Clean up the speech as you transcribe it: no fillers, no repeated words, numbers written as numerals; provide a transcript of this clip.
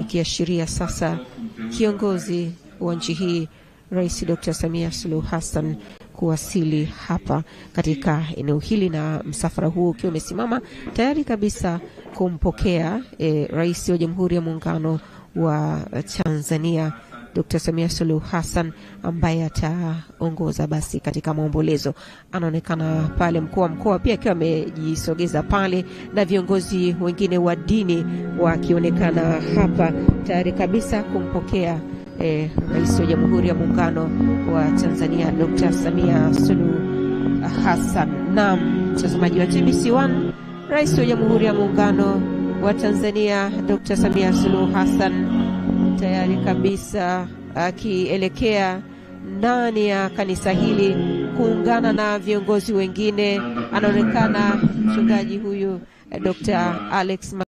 ikiashiria sasa kiongozi wa nchi hii Rais Dr. Samia Suluhu Hassan kuwasili hapa katika eneo hili, na msafara huu ukiwa umesimama tayari kabisa kumpokea Rais wa Jamhuri ya Muungano wa Tanzania Dr. Samia Suluhu Hassan, ambaye ataongoza basi katika maombolezo. Anaonekana pale mkuu wa mkoa pia akiwa amejisogeza pale, na viongozi wengine wa dini wakionekana hapa tayari kabisa kumpokea Rais wa Jamhuri ya Muungano wa Tanzania Dr. Samia Suluhu Hassan. Na mtazamaji wa TBC1, Rais wa Jamhuri ya Muungano wa Tanzania Dr. Samia Suluhu Hassan tayari kabisa akielekea ndani ya kanisa hili kuungana na viongozi wengine. Anaonekana mchungaji huyu Dr. Alex